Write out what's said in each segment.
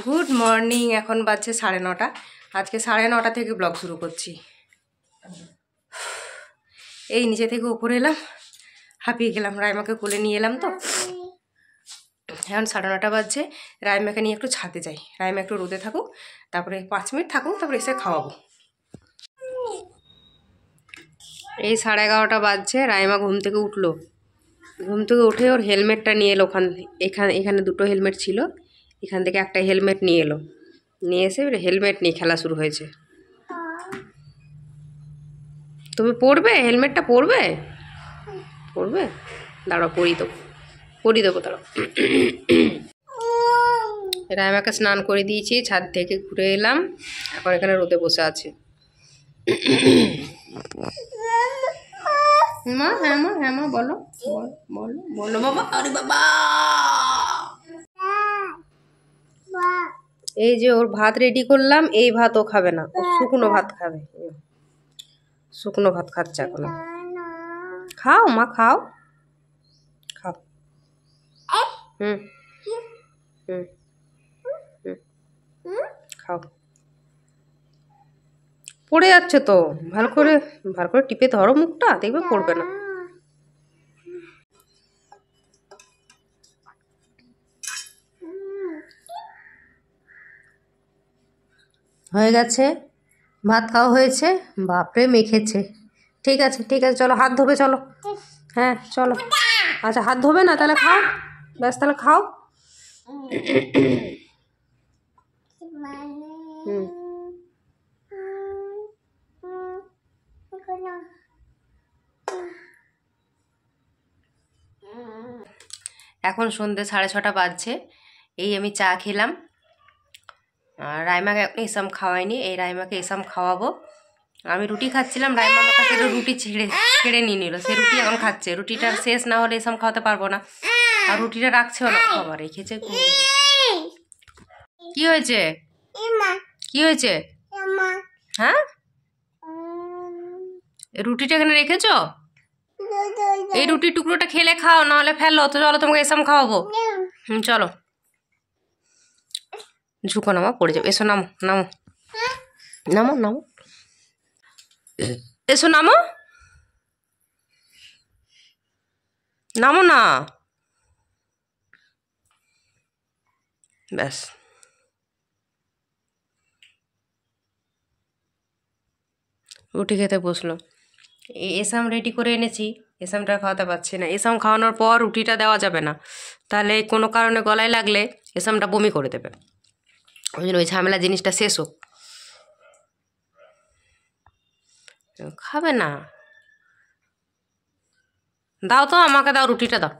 Good morning. এখন বাজছে 9:30। আজকে 9:30 থেকে ব্লগ শুরু করছি। এই নিচে থেকে উপরে এলাম, হাঁপিয়ে গেলাম। রাইমাকে কোলে নিয়ে এলাম তো। এখন 9:30 বাজছে। রাইমাকে নিয়ে একটু ছাদে যাই। রাইমা একটু রোদে থাকুক, তারপরে 5 মিনিট থাকুক, তারপরে এসে খাওয়াবো। এই 11:30 বাজছে। রাইমা ঘুম থেকে উঠলো। ঘুম থেকে উঠে ওর হেলমেটটা নিয়ে এলো। এখানে দুটো হেলমেট ছিল, এখান থেকে একটা হেলমেট নিয়ে এলো। নিয়ে এসে হেলমেট নিয়ে খেলা শুরু হয়েছে। তুমি পরবে? হেলমেটটা পরবে? পরবে? দাঁড়াও, পরিয়ে দেবো দাঁড়াও। রাইমাকে স্নান করে দিয়েছি, ছাদ থেকে ঘুরে এলাম। এখন এখানে রোদে বসে আছে। মা, হ্যাঁ মা, হ্যাঁ মা, বলো বলো বলো বাবা। আরে বাবা, এই যে ওর ভাত রেডি করলাম। এই ভাত ও খাবে না, ও শুকনো ভাত খাবে। শুকনো ভাত খাচ্ছে এখনো। খাও মা, খাও খাও। হুম হুম খাও। পড়ে যাচ্ছে তো, ভালো করে টিপে ধরো মুখটা, দেখবে পড়বে না। হয়ে গেছে, ভাত খাওয়া হয়েছে। বাপরে মেখেছে। ঠিক আছে ঠিক আছে, চলো হাত ধোবে, চলো। হ্যাঁ চলো। আচ্ছা হাত ধোবে না, তাহলে খাও। ব্যাস তাহলে খাও। এখন সন্ধ্যে 6:30 বাজছে। এই আমি চা খেলাম। আর রাইমাকে এসাম খাওয়াইনি, এই রাইমাকে এসাম খাওয়াবো। আমি রুটি খাচ্ছিলাম, রাইমা আমার কাছে রুটি ছেড়ে নিয়ে নিল। সে রুটি এখন খাচ্ছে। রুটিটা শেষ না হলে এসাম খাওয়াতে পারবো না। আর রুটিটা রাখছেও না, আবার রেখেছে। কি হয়েছে? কি হয়েছে? হ্যাঁ, রুটিটা এখানে রেখেছো? এই রুটির টুকরোটা খেলে খাও, নাহলে ফেলো তো। চলো তোমাকে এসাম খাওয়াবো। চলো, ঝুঁকো নামা, পড়ে যাবে। এসো নামো নামো নামো নামো, এসো নামো নামো না। ব্যাস, রুটি খেতে বসলো। এসাম রেডি করে এনেছি, এসামটা খাওয়াতে পারছি না। এসাম খাওয়ানোর পর রুটিটা দেওয়া যাবে না, তাহলে কোনো কারণে গলায় লাগলে এসামটা বমি করে দেবে। ওই জন্য ওই ঝামেলা জিনিসটা শেষ হোক। খাবে না, দাও তো, আমাকে দাও, রুটিটা দাও।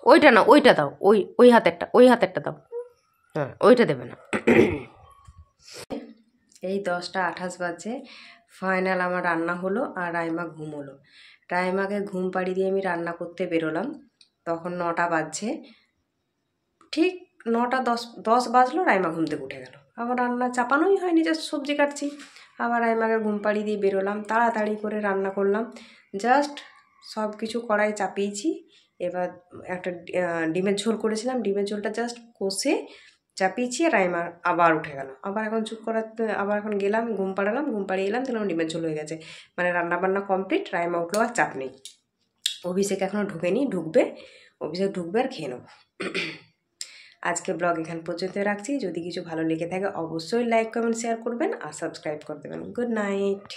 ওইটা না, ওইটা দাও, ওই হাতেরটা দাও। হ্যাঁ, ওইটা দেবে না। এই 10:28 বাজে। ফাইনাল আমার রান্না হলো, আর রাইমা ঘুম হলো। রাইমাকে ঘুম পাড়ি দিয়ে আমি রান্না করতে বেরোলাম। তখন 9টা বাজছে। ঠিক 9:10 বাজলো, রাইমা ঘুম থেকে উঠে গেল। আবার রান্না চাপানোই হয়নি, জাস্ট সবজি কাটছি। আবার রাইমাকে ঘুম পাড়ি দিয়ে বেরোলাম, তাড়াতাড়ি করে রান্না করলাম। জাস্ট সব কিছু কড়াই চাপিয়েছি। এবার একটা ডিমের ঝোল করেছিলাম, ডিমের ঝোলটা জাস্ট কষে চাপিয়েছি। রাইমা আবার উঠে গেল। আবার এখন চুপ করাতে, আবার এখন গেলাম, ঘুম পাড়ালাম, ঘুম পাড়িয়ে এলাম, তাহলে ডিমের ঝোল হয়ে গেছে। মানে রান্নাবান্না কমপ্লিট। রাইমা উঠলো, আর চাপ নেই। অভিষেক এখনও ঢুকেনি, ঢুকবে। অভিষেক ঢুকবে আর খেয়ে নেবো। আজকে ব্লগ এখান পর্যন্ত রাখছি। যদি কিছু ভালো লেগে থাকে অবশ্যই লাইক কমেন্ট শেয়ার করবেন, আর সাবস্ক্রাইব করে দেবেন। Good night.